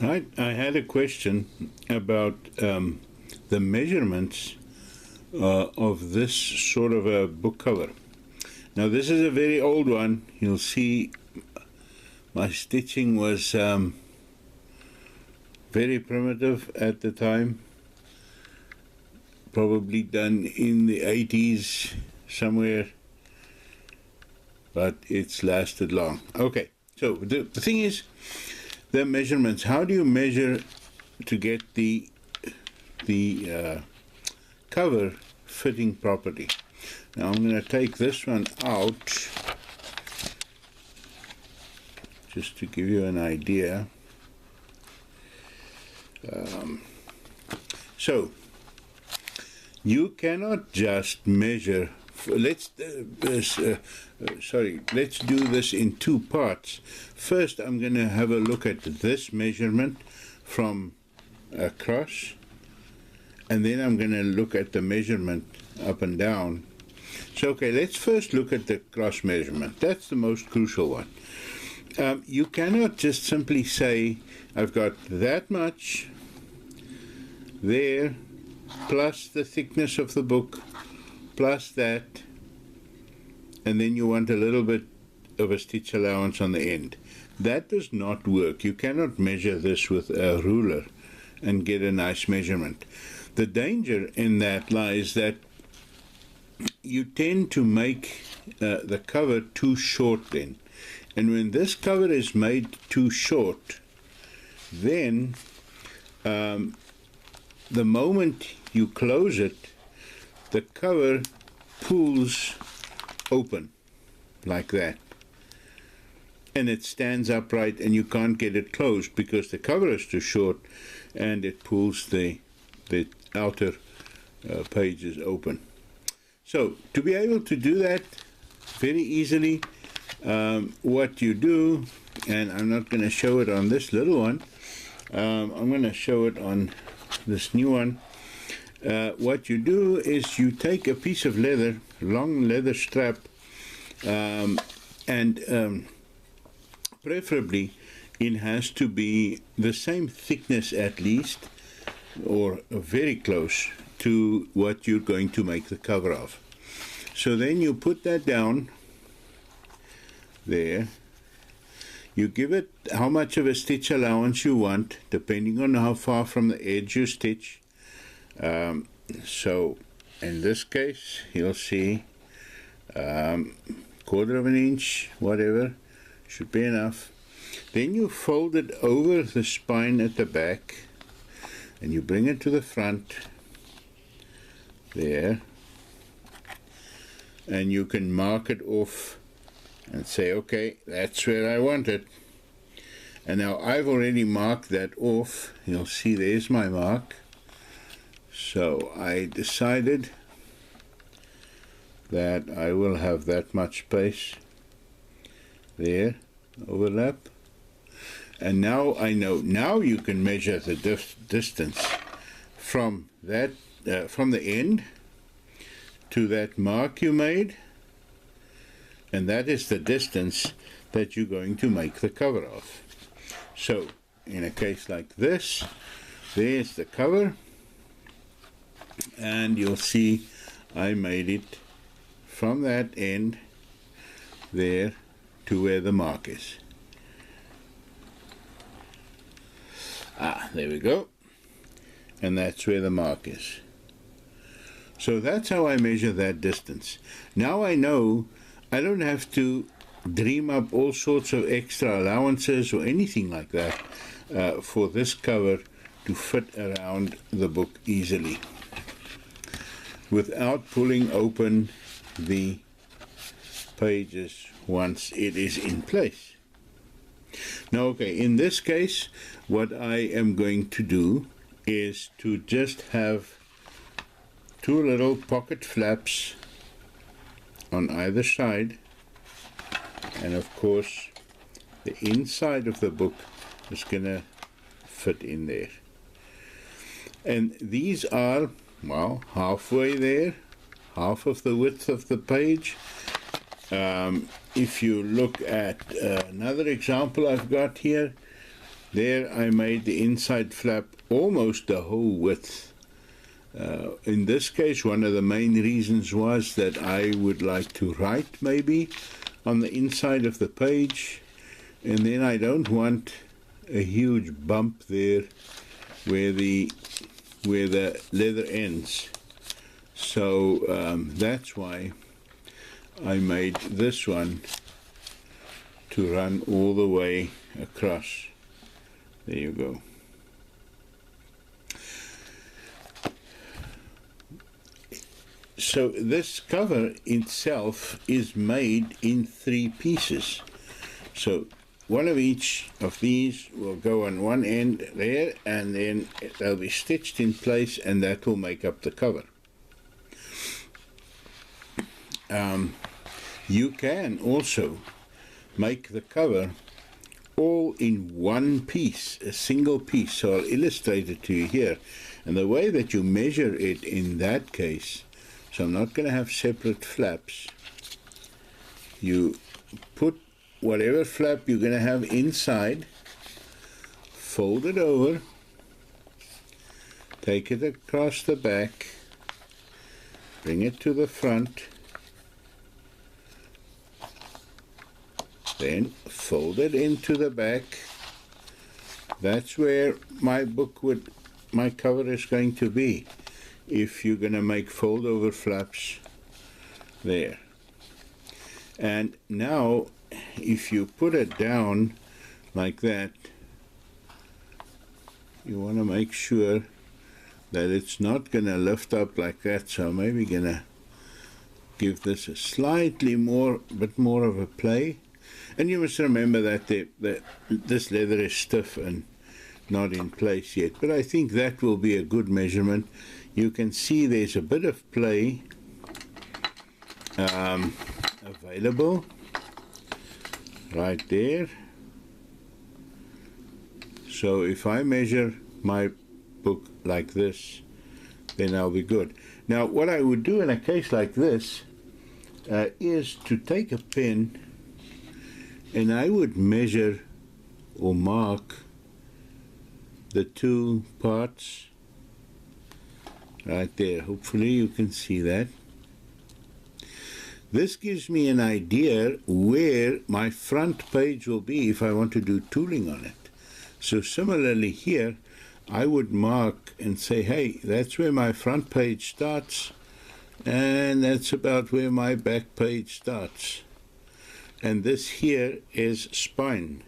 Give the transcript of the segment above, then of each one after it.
Right, I had a question about the measurements of this sort of a book cover. Now, this is a very old one. You'll see my stitching was very primitive at the time, probably done in the 80s somewhere, but it's lasted long. Okay, so the thing is, the measurements. How do you measure to get the cover fitting properly? Now I'm going to take this one out just to give you an idea. So you cannot just measure. Let's do this in two parts. First, I'm going to have a look at this measurement from across, and then I'm going to look at the measurement up and down. So, okay, let's first look at the cross measurement. That's the most crucial one. You cannot just simply say, I've got that much there, plus the thickness of the book, plus that, and then you want a little bit of a stitch allowance on the end. That does not work. You cannot measure this with a ruler and get a nice measurement. The danger in that lies that you tend to make the cover too short then. And when this cover is made too short, then the moment you close it, the cover pulls open like that, and it stands upright and you can't get it closed because the cover is too short and it pulls the outer pages open. So to be able to do that very easily, what you do, and I'm not going to show it on this little one, I'm going to show it on this new one. What you do is you take a piece of leather, long leather strap, and preferably it has to be the same thickness at least, or very close to what you're going to make the cover of. So then you put that down there. You give it how much of a stitch allowance you want, depending on how far from the edge you stitch. So in this case, you'll see 1/4 of an inch, whatever, should be enough. Then you fold it over the spine at the back, and you bring it to the front there, and you can mark it off and say, okay, that's where I want it. And now I've already marked that off. You'll see there's my mark. So I decided that I will have that much space there, overlap. And now I know. Now you can measure the distance from that, from the end to that mark you made, and that is the distance that you're going to make the cover of. So in a case like this, there's the cover, and you'll see I made it from that end there to where the mark is. There we go, and that's where the mark is. So that's how I measure that distance. Now I know I don't have to dream up all sorts of extra allowances or anything like that for this cover to fit around the book easily without pulling open the pages once it is in place. Now, okay, in this case, what I am going to do is to just have 2 little pocket flaps on either side, and of course the inside of the book is going to fit in there. And these are, well, halfway there, half of the width of the page. If you look at another example I've got here, There I made the inside flap almost the whole width. In this case, one of the main reasons was that I would like to write maybe on the inside of the page, and then I don't want a huge bump there where the leather ends. So that's why I made this one to run all the way across. There you go. So this cover itself is made in 3 pieces. So one of each of these will go on one end there, and then they'll be stitched in place, and that will make up the cover. You can also make the cover all in one piece, a single piece. So I'll illustrate it to you here. And the way that you measure it in that case, so I'm not going to have separate flaps. You put whatever flap you're going to have inside, fold it over, take it across the back, bring it to the front, then fold it into the back. That's where my cover is going to be, if you're going to make fold over flaps there. And now if you put it down like that, you want to make sure that it's not going to lift up like that. So I'm maybe going to give this a slightly bit more of a play. And you must remember that this leather is stiff and not in place yet, but I think that will be a good measurement. You can see there's a bit of play available right there. So if I measure my book like this, then I'll be good. Now what I would do in a case like this is to take a pen, and I would measure or mark the 2 parts right there. Hopefully you can see that. This gives me an idea where my front page will be if I want to do tooling on it. So similarly here, I would mark and say, hey, that's where my front page starts, and that's about where my back page starts. And this here is spine.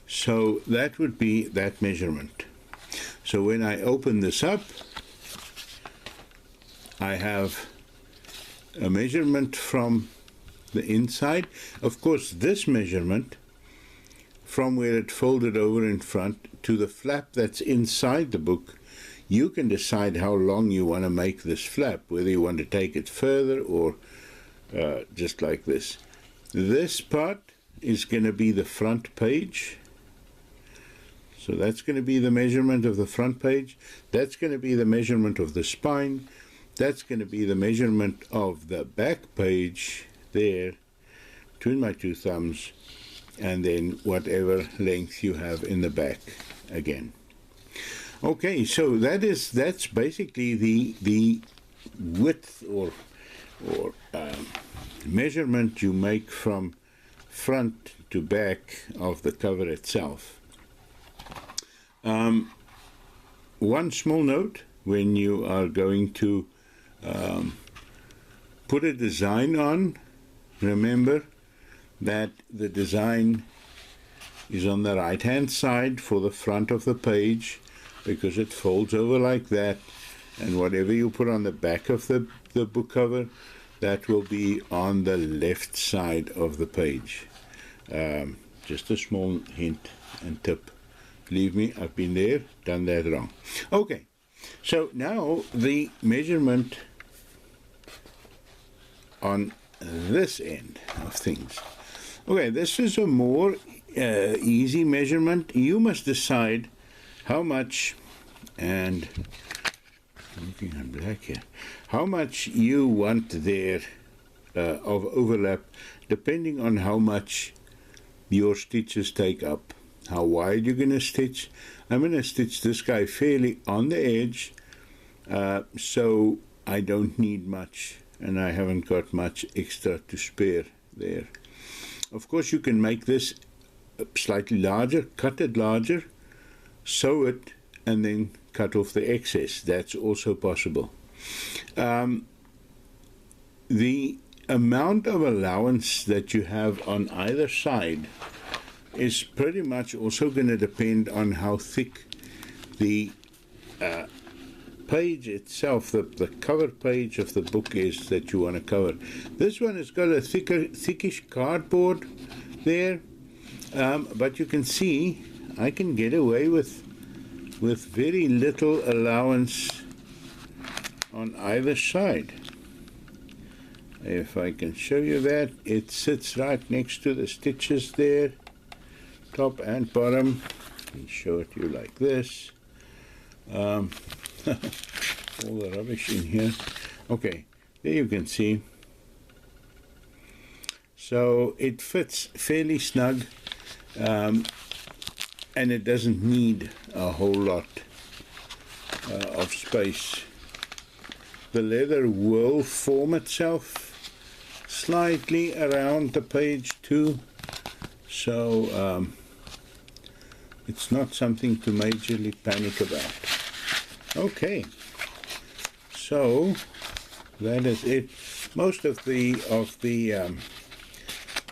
So that would be that measurement. So when I open this up, I have a measurement from the inside. Of course, this measurement from where it folded over in front to the flap that's inside the book, you can decide how long you want to make this flap, whether you want to take it further or just like this. This part is going to be the front page. So that's going to be the measurement of the front page. That's going to be the measurement of the spine. That's going to be the measurement of the back page there, between my 2 thumbs, and then whatever length you have in the back again. Okay, so that's basically the width or measurement you make from front to back of the cover itself. One small note: when you are going to put a design on, remember that the design is on the right hand side for the front of the page, because it folds over like that, and whatever you put on the back of the book cover, that will be on the left side of the page. Just a small hint and tip. Believe me, I've been there, done that wrong. Okay, so now the measurement on this end of things. Okay, this is a more easy measurement. You must decide how much, and I'm looking at black here, how much you want there of overlap, depending on how much your stitches take up. how wide you're going to stitch. I'm going to stitch this guy fairly on the edge, so I don't need much, and I haven't got much extra to spare there. Of course, you can make this slightly larger, cut it larger, sew it, and then cut off the excess. That's also possible. The amount of allowance that you have on either side is pretty much also going to depend on how thick the page itself, the cover page of the book is that you want to cover. This one has got a thickish cardboard there, but you can see I can get away with very little allowance on either side. If I can show you that, it sits right next to the stitches there, top and bottom. Let me show it to you like this. All the rubbish in here. Okay, there you can see. So it fits fairly snug, and it doesn't need a whole lot of space. The leather will form itself slightly around the page too, so it's not something to majorly panic about. Okay, so that is it. Most of the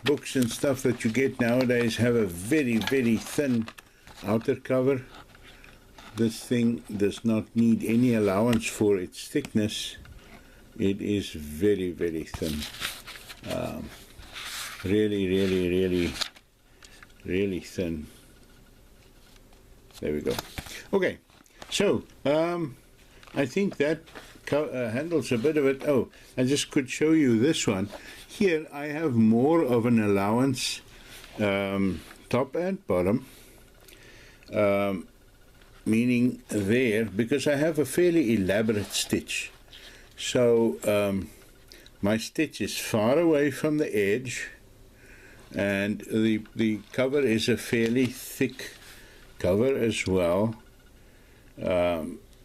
books and stuff that you get nowadays have a very thin outer cover. This thing does not need any allowance for its thickness. It is very thin. Really thin. There we go. Okay, so I think that handles a bit of it. Oh, I just could show you this one. Here I have more of an allowance, top and bottom, meaning there, because I have a fairly elaborate stitch. So my stitch is far away from the edge, and the cover is a fairly thick cover as well.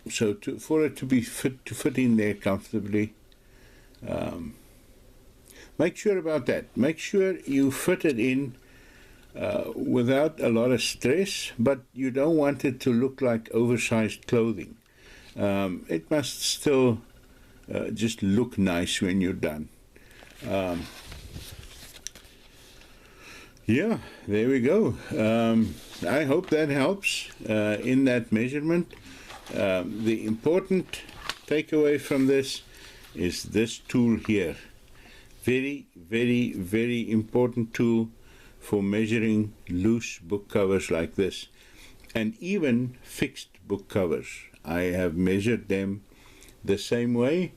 So for it to be fit in there comfortably, make sure about that. Make sure you fit it in without a lot of stress, but you don't want it to look like oversized clothing. It must still just look nice when you're done. Yeah, there we go. I hope that helps in that measurement. The important takeaway from this is this tool here. Very important tool for measuring loose book covers like this, and even fixed book covers. I have measured them the same way,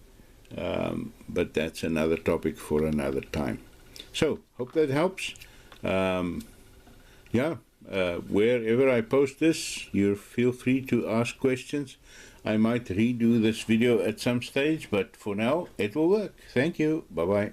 but that's another topic for another time. So, hope that helps. Wherever I post this, you feel free to ask questions. I might redo this video at some stage, but for now, it will work. Thank you. Bye-bye.